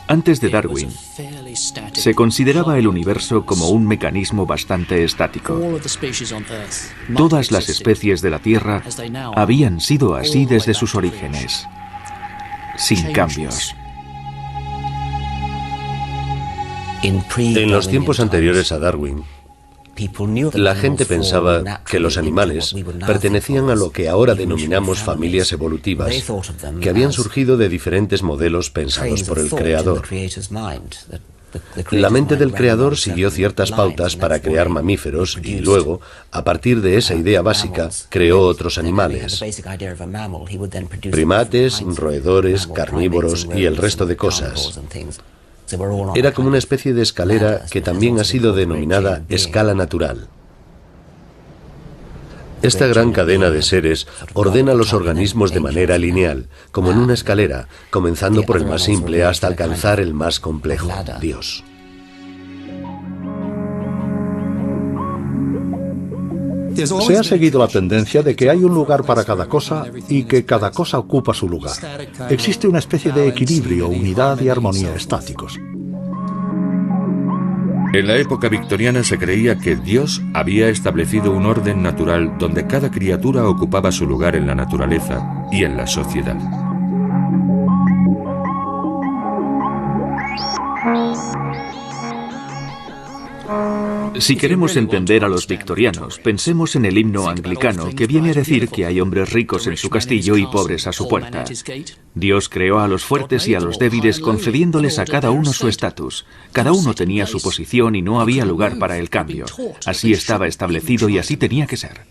Antes de Darwin, se consideraba el universo como un mecanismo bastante estático. Todas las especies de la Tierra habían sido así desde sus orígenes, sin cambios. En los tiempos anteriores a Darwin, la gente pensaba que los animales pertenecían a lo que ahora denominamos familias evolutivas, que habían surgido de diferentes modelos pensados por el Creador. La mente del Creador siguió ciertas pautas para crear mamíferos y luego, a partir de esa idea básica, creó otros animales: primates, roedores, carnívoros y el resto de cosas. Era como una especie de escalera que también ha sido denominada escala natural. Esta gran cadena de seres ordena los organismos de manera lineal, como en una escalera, comenzando por el más simple hasta alcanzar el más complejo, Dios. Se ha seguido la tendencia de que hay un lugar para cada cosa y que cada cosa ocupa su lugar. Existe una especie de equilibrio, unidad y armonía estáticos. En la época victoriana se creía que Dios había establecido un orden natural donde cada criatura ocupaba su lugar en la naturaleza y en la sociedad. Si queremos entender a los victorianos, pensemos en el himno anglicano, que viene a decir que hay hombres ricos en su castillo y pobres a su puerta. Dios creó a los fuertes y a los débiles, concediéndoles a cada uno su estatus. Cada uno tenía su posición y no había lugar para el cambio. Así estaba establecido y así tenía que ser.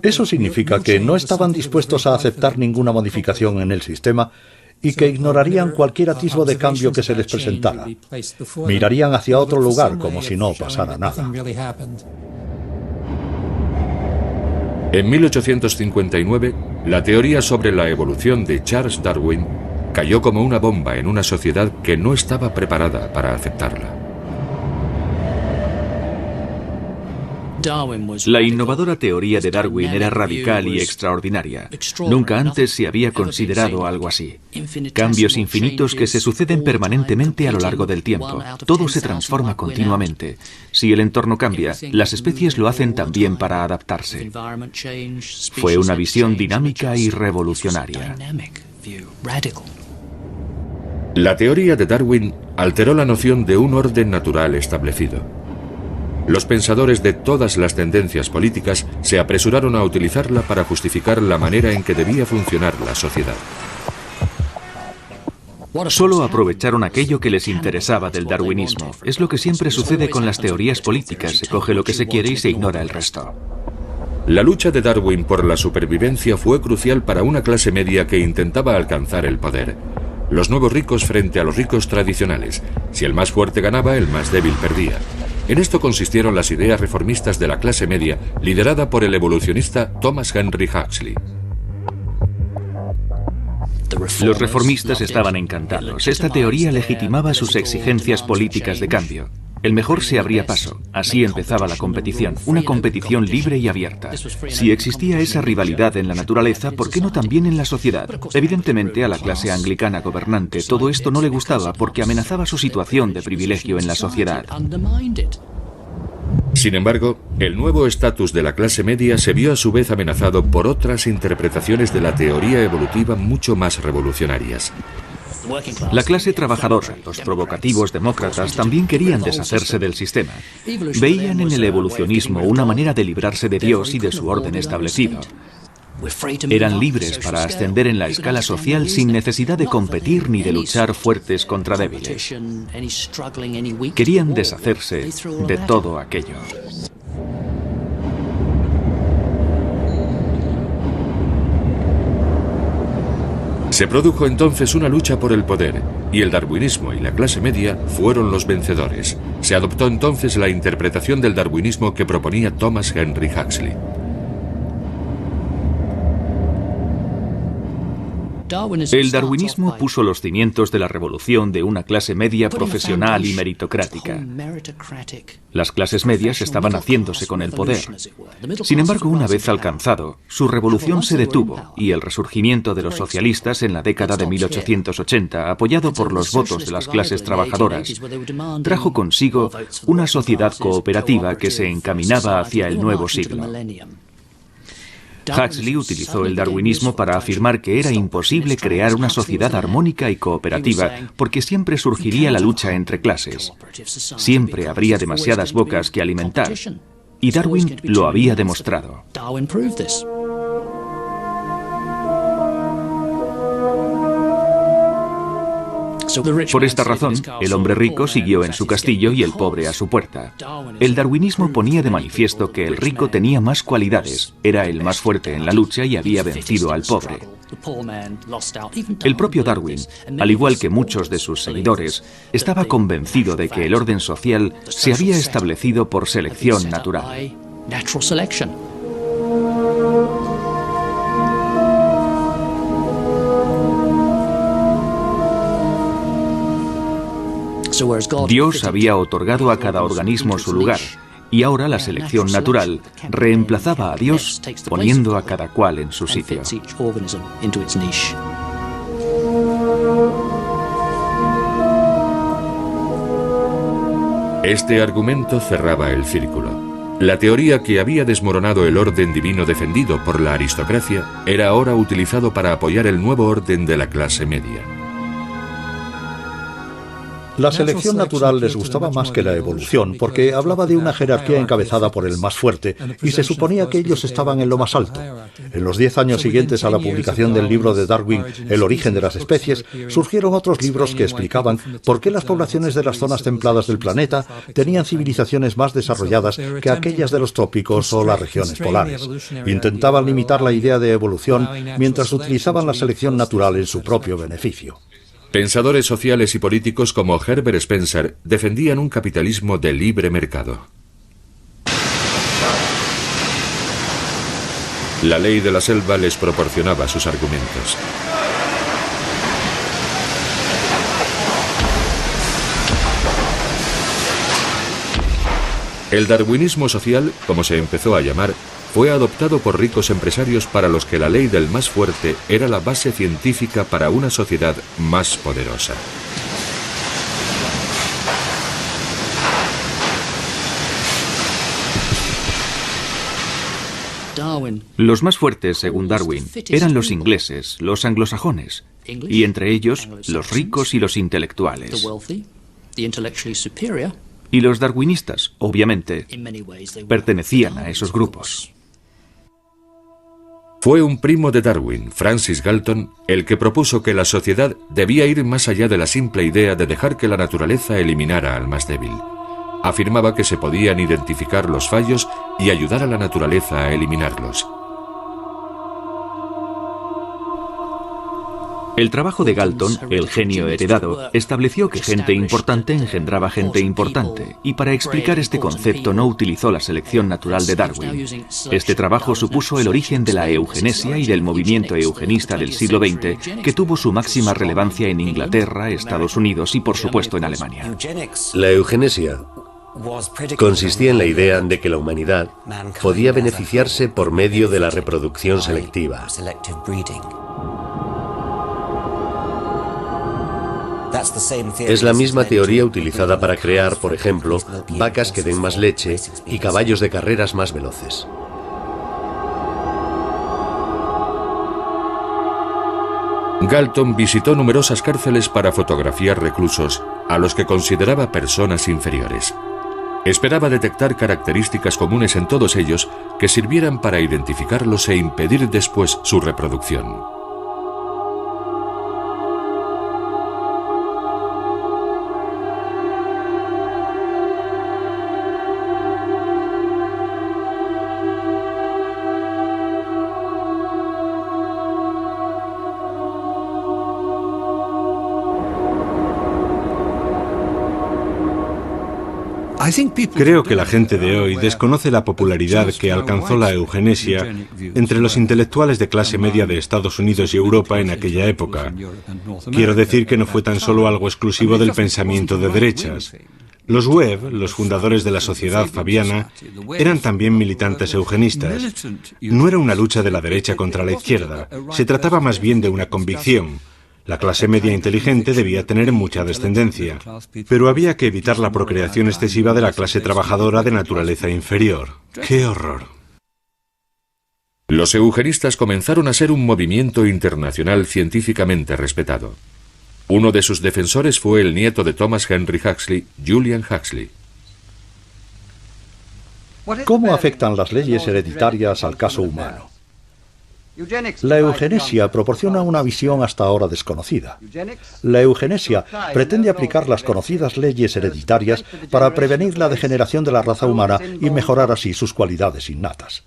Eso significa que no estaban dispuestos a aceptar ninguna modificación en el sistema y que ignorarían cualquier atisbo de cambio que se les presentara. Mirarían hacia otro lugar como si no pasara nada. En 1859, la teoría sobre la evolución de Charles Darwin cayó como una bomba en una sociedad que no estaba preparada para aceptarla. La innovadora teoría de Darwin era radical y extraordinaria. Nunca antes se había considerado algo así. Cambios infinitos que se suceden permanentemente a lo largo del tiempo. Todo se transforma continuamente. Si el entorno cambia, las especies lo hacen también para adaptarse. Fue una visión dinámica y revolucionaria. La teoría de Darwin alteró la noción de un orden natural establecido. Los pensadores de todas las tendencias políticas se apresuraron a utilizarla para justificar la manera en que debía funcionar la sociedad. Solo aprovecharon aquello que les interesaba del darwinismo. Es lo que siempre sucede con las teorías políticas: se coge lo que se quiere y se ignora el resto. La lucha de Darwin por la supervivencia fue crucial para una clase media que intentaba alcanzar el poder. Los nuevos ricos frente a los ricos tradicionales. Si el más fuerte ganaba, el más débil perdía. En esto consistieron las ideas reformistas de la clase media, liderada por el evolucionista Thomas Henry Huxley. Los reformistas estaban encantados. Esta teoría legitimaba sus exigencias políticas de cambio. El mejor se abría paso. Así empezaba la competición, una competición libre y abierta. Si existía esa rivalidad en la naturaleza, ¿por qué no también en la sociedad? Evidentemente, a la clase anglicana gobernante todo esto no le gustaba porque amenazaba su situación de privilegio en la sociedad. Sin embargo, el nuevo estatus de la clase media se vio a su vez amenazado por otras interpretaciones de la teoría evolutiva mucho más revolucionarias. La clase trabajadora, los provocativos demócratas, también querían deshacerse del sistema. Veían en el evolucionismo una manera de librarse de Dios y de su orden establecido. Eran libres para ascender en la escala social sin necesidad de competir ni de luchar fuertes contra débiles. Querían deshacerse de todo aquello. Se produjo entonces una lucha por el poder, y el darwinismo y la clase media fueron los vencedores. Se adoptó entonces la interpretación del darwinismo que proponía Thomas Henry Huxley. El darwinismo puso los cimientos de la revolución de una clase media profesional y meritocrática. Las clases medias estaban haciéndose con el poder. Sin embargo, una vez alcanzado, su revolución se detuvo y el resurgimiento de los socialistas en la década de 1880, apoyado por los votos de las clases trabajadoras, trajo consigo una sociedad cooperativa que se encaminaba hacia el nuevo siglo. Huxley utilizó el darwinismo para afirmar que era imposible crear una sociedad armónica y cooperativa porque siempre surgiría la lucha entre clases. Siempre habría demasiadas bocas que alimentar. Y Darwin lo había demostrado. Por esta razón, el hombre rico siguió en su castillo y el pobre a su puerta. El darwinismo ponía de manifiesto que el rico tenía más cualidades, era el más fuerte en la lucha y había vencido al pobre. El propio Darwin, al igual que muchos de sus seguidores, estaba convencido de que el orden social se había establecido por selección natural. Dios había otorgado a cada organismo su lugar, y ahora la selección natural reemplazaba a Dios poniendo a cada cual en su sitio. Este argumento cerraba el círculo. La teoría que había desmoronado el orden divino defendido por la aristocracia era ahora utilizado para apoyar el nuevo orden de la clase media. La selección natural les gustaba más que la evolución, porque hablaba de una jerarquía encabezada por el más fuerte, y se suponía que ellos estaban en lo más alto. En los 10 años siguientes a la publicación del libro de Darwin, El origen de las especies, surgieron otros libros que explicaban por qué las poblaciones de las zonas templadas del planeta tenían civilizaciones más desarrolladas que aquellas de los trópicos o las regiones polares. Intentaban limitar la idea de evolución mientras utilizaban la selección natural en su propio beneficio. Pensadores sociales y políticos como Herbert Spencer defendían un capitalismo de libre mercado. La ley de la selva les proporcionaba sus argumentos. El darwinismo social, como se empezó a llamar, fue adoptado por ricos empresarios para los que la ley del más fuerte era la base científica para una sociedad más poderosa. Los más fuertes, según Darwin, eran los ingleses, los anglosajones, y entre ellos los ricos y los intelectuales. Y los darwinistas, obviamente, pertenecían a esos grupos. Fue un primo de Darwin, Francis Galton, el que propuso que la sociedad debía ir más allá de la simple idea de dejar que la naturaleza eliminara al más débil. Afirmaba que se podían identificar los fallos y ayudar a la naturaleza a eliminarlos. El trabajo de Galton, el genio heredado, estableció que gente importante engendraba gente importante, y para explicar este concepto no utilizó la selección natural de Darwin. Este trabajo supuso el origen de la eugenesia y del movimiento eugenista del siglo XX, que tuvo su máxima relevancia en Inglaterra, Estados Unidos y por supuesto en Alemania. La eugenesia consistía en la idea de que la humanidad podía beneficiarse por medio de la reproducción selectiva. Es la misma teoría utilizada para crear, por ejemplo, vacas que den más leche y caballos de carreras más veloces. Galton visitó numerosas cárceles para fotografiar reclusos a los que consideraba personas inferiores. Esperaba detectar características comunes en todos ellos que sirvieran para identificarlos e impedir después su reproducción. Creo que la gente de hoy desconoce la popularidad que alcanzó la eugenesia entre los intelectuales de clase media de Estados Unidos y Europa en aquella época. Quiero decir que no fue tan solo algo exclusivo del pensamiento de derechas. Los Webb, los fundadores de la Sociedad Fabiana, eran también militantes eugenistas. No era una lucha de la derecha contra la izquierda, se trataba más bien de una convicción. La clase media inteligente debía tener mucha descendencia, pero había que evitar la procreación excesiva de la clase trabajadora de naturaleza inferior. ¡Qué horror! Los eugenistas comenzaron a ser un movimiento internacional científicamente respetado. Uno de sus defensores fue el nieto de Thomas Henry Huxley, Julian Huxley. ¿Cómo afectan las leyes hereditarias al caso humano? La eugenesia proporciona una visión hasta ahora desconocida. La eugenesia pretende aplicar las conocidas leyes hereditarias para prevenir la degeneración de la raza humana y mejorar así sus cualidades innatas.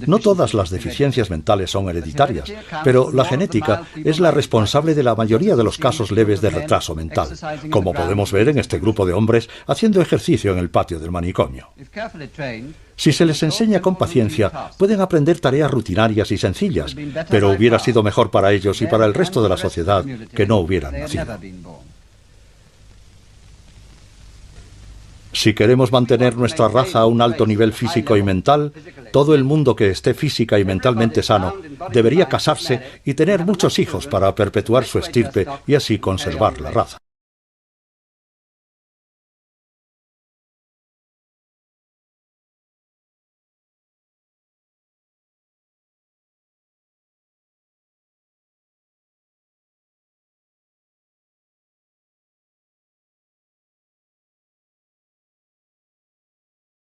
No todas las deficiencias mentales son hereditarias, pero la genética es la responsable de la mayoría de los casos leves de retraso mental, como podemos ver en este grupo de hombres haciendo ejercicio en el patio del manicomio. Si se les enseña con paciencia, pueden aprender tareas rutinarias y sencillas, pero hubiera sido mejor para ellos y para el resto de la sociedad que no hubieran nacido. Si queremos mantener nuestra raza a un alto nivel físico y mental, todo el mundo que esté física y mentalmente sano debería casarse y tener muchos hijos para perpetuar su estirpe y así conservar la raza.